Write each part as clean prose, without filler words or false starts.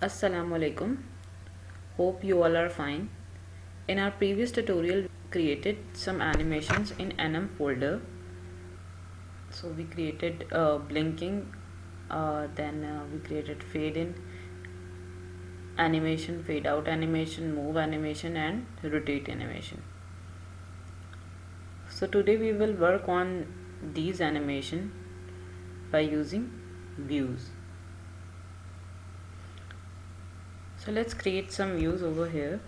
Assalamu alaikum. Hope you all are fine. In our previous tutorial, we created some animations in NM folder. So we created blinking, then we created fade in animation, fade out animation, move animation, and rotate animation. So today we will work on these animation by using views. So let's create some views over here.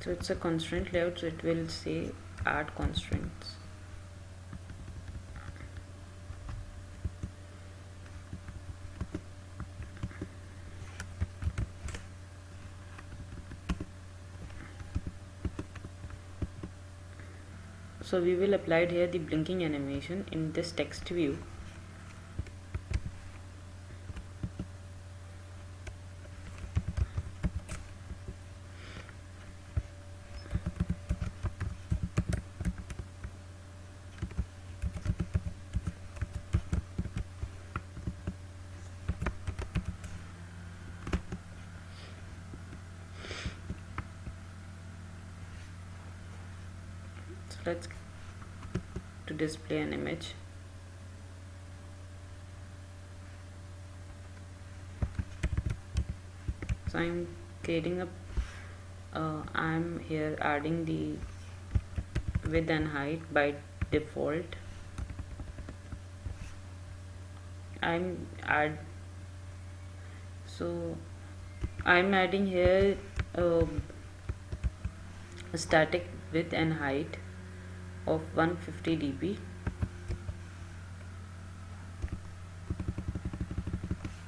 So it's a constraint layout, so it will say add constraints. So we will apply here the blinking animation in this text view. So let's to display an image. So I'm creating a I'm here adding the width and height by default. I'm adding here a static width and height of 150 dp.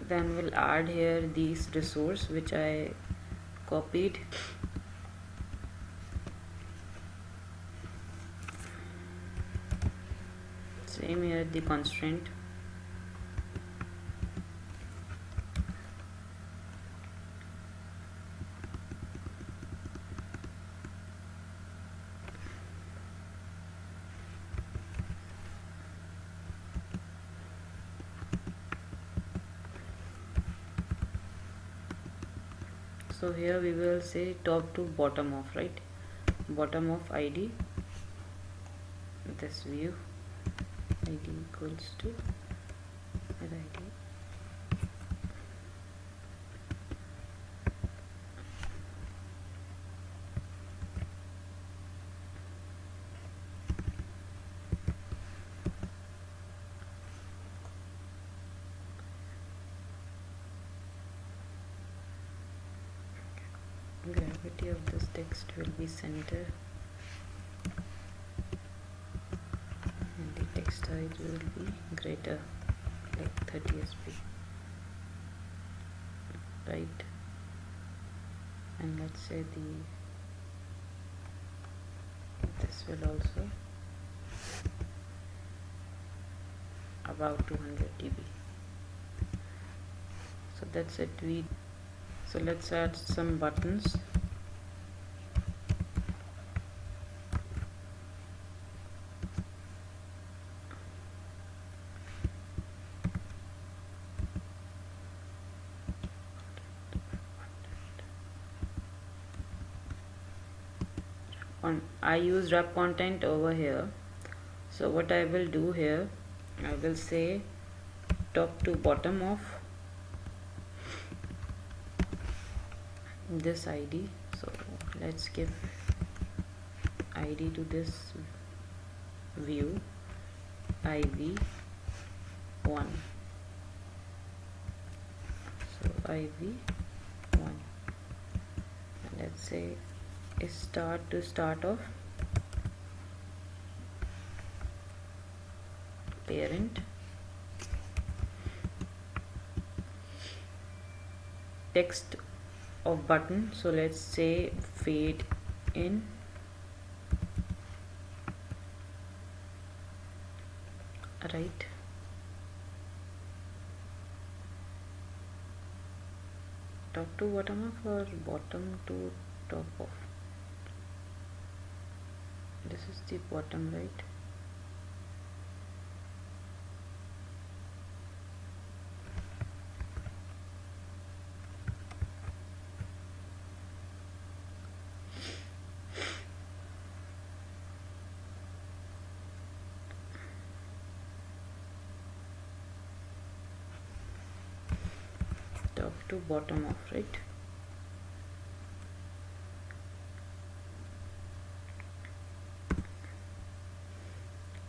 Then we'll add here these resource which I copied. Same here, the constraint. So here we will say top to bottom of, right? Bottom of ID, this view ID equals to ID. Gravity of this text will be center and the text height will be greater, like 30 sp, right? And let's say this will also about 200 dB. So that's it. So let's add some buttons. I use wrap content over here. So what I will do here, I will say top to bottom of this ID. So let's give ID to this view IV1. So IV1, and let's say start to start of parent, text of button. So let's say fade in, right? Top to bottom of or bottom to top of? is the bottom, right? Top to bottom of, right?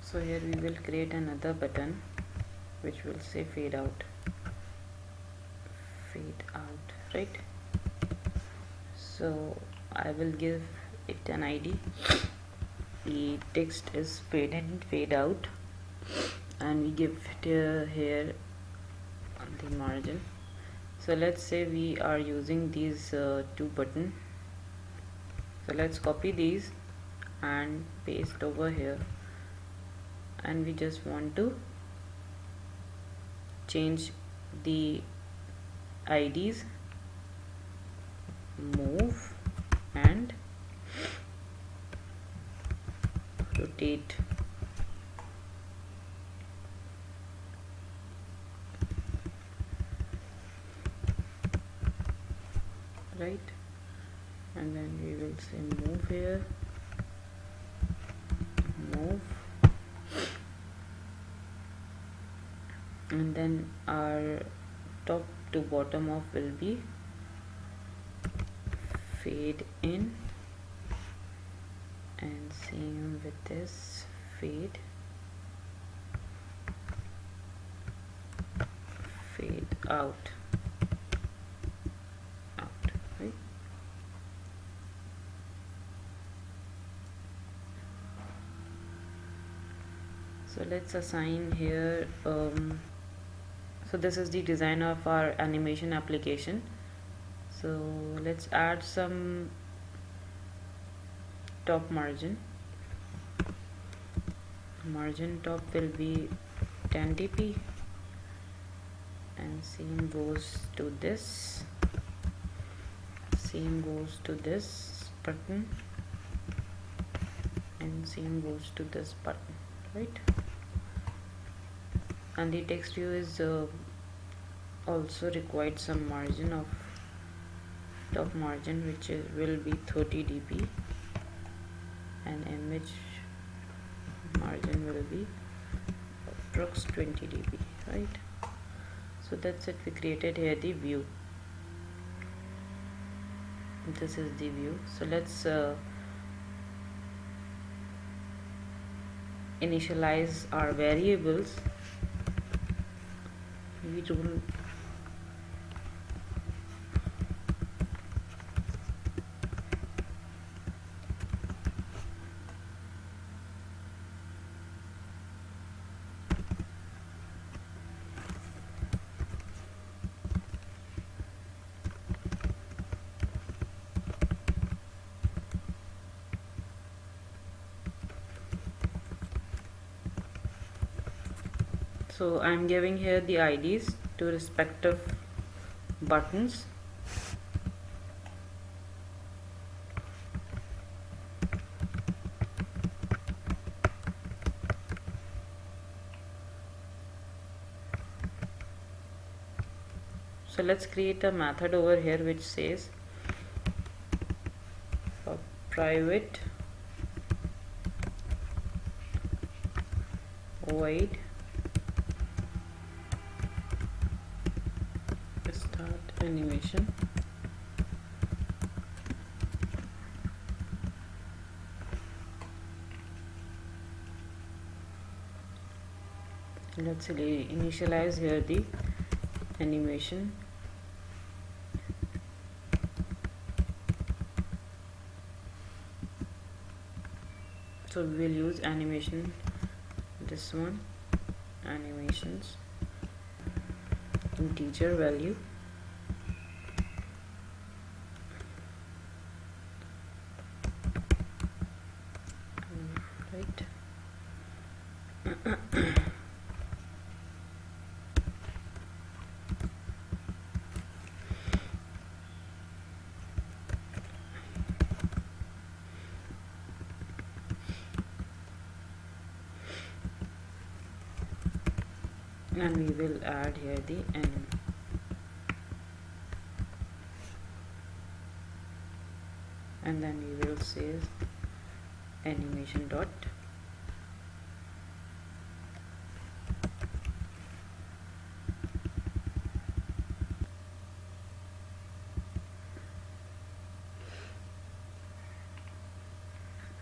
So here we will create another button which will say fade out, right? So I will give it an ID. The text is fade in, fade out, and we give it here on the margin. So let's say we are using these two buttons. So let's copy these and paste over here, and we just want to change the IDs, move and rotate. Right, and then we will say move here, move, and then our top to bottom of will be fade in, and same with this, fade out, right? So let's assign here so this is the design of our animation application. So let's add some top margin. Margin top will be 10 dp, and same goes to this, same goes to this button, and same goes to this button, right? And the text view is also required some margin of top margin, which will be 30 dp, and image margin will be approx 20 dp, right? So that's it, we created here the view. This is the view. So let's initialize our variables. We don't So I'm giving here the IDs to respective buttons. So let's create a method over here which says private void start animation. Let's initialize here the animation. So we will use animation, this one, animations, integer value, right? and we will add here the anim, and then we will say animation dot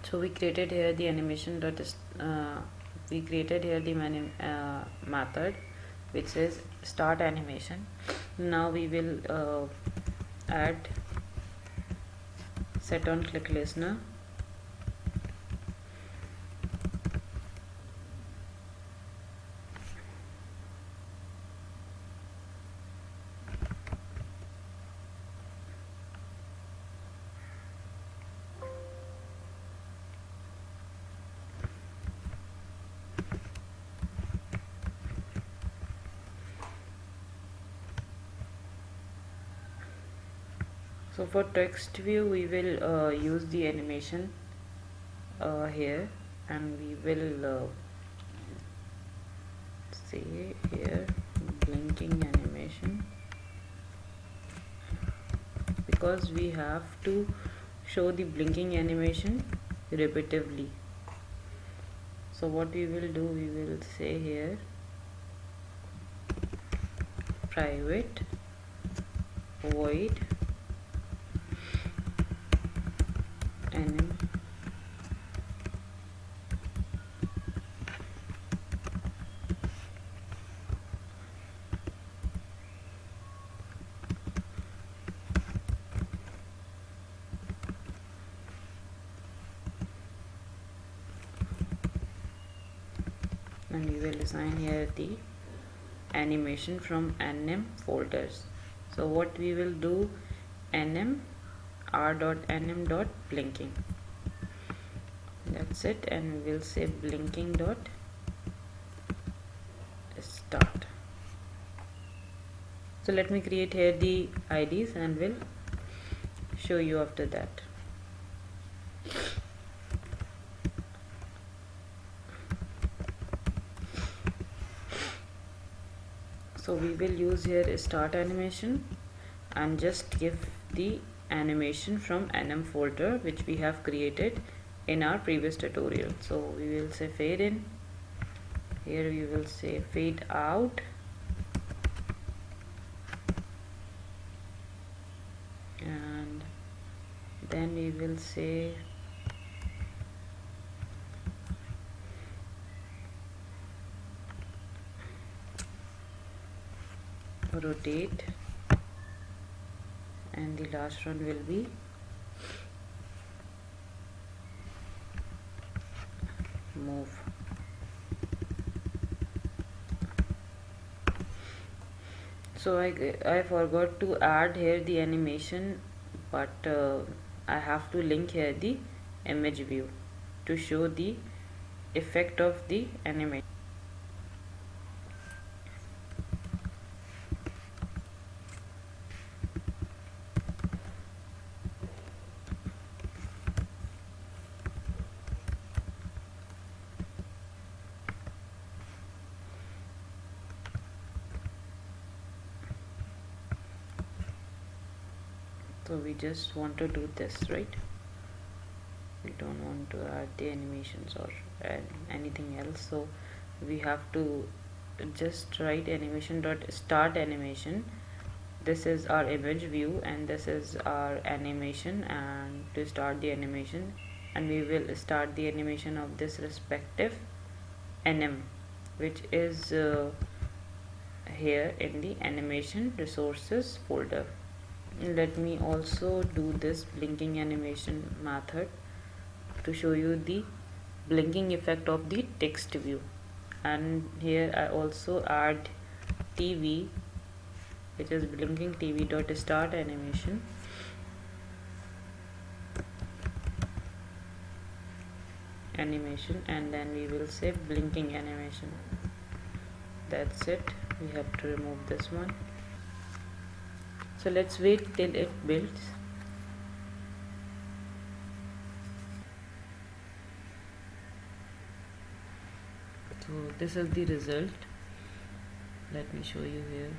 so we created here the animation dot we created here the method which says start animation. Now we will add set on click listener, so for text view we will use the animation here, and we will say here blinking animation, because we have to show the blinking animation repetitively. So what we will do, we will say here private void anim and we will assign here the animation from anim folders. So what we will do, anim r.anim dot blinking, that's it, and we will say blinking dot start. So let me create here the IDs and will show you after that. So we will use here start animation and just give the animation from anim folder which we have created in our previous tutorial. So we will say fade in, here we will say fade out, and then we will say rotate, and the last one will be move. So I forgot to add here the animation, but I have to link here the image view to show the effect of the animation. So we just want to do this, right? We don't want to add the animations or add anything else, so we have to just write animation dot start animation. This is our image view and this is our animation, and to start the animation, and we will start the animation of this respective anim which is here in the animation resources folder. Let me also do this blinking animation method to show you the blinking effect of the text view, and here I also add TV which is blinking TV dot start animation, and then we will say blinking animation. That's it, we have to remove this one. So let's wait till it builds. So this is the result. let me show you here.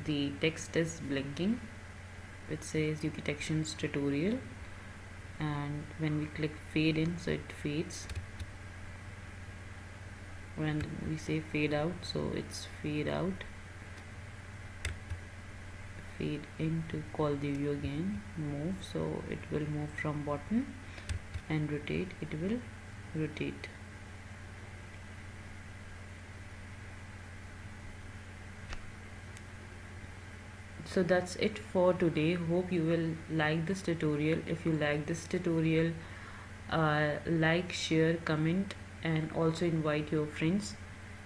The text is blinking. It says UV Detections tutorial, and when we click fade in, so it fades. When we say fade out, so it's fade out. Fade in to call the view again. Move, so it will move from bottom, and rotate, it will rotate. So that's it for today. Hope you will like this tutorial. If you like this tutorial, like, share, comment, and also invite your friends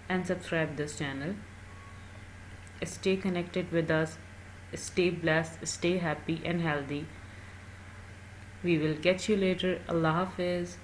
and subscribe this channel. Stay connected with us, stay blessed, stay happy and healthy. We will catch you later. Allah Hafiz.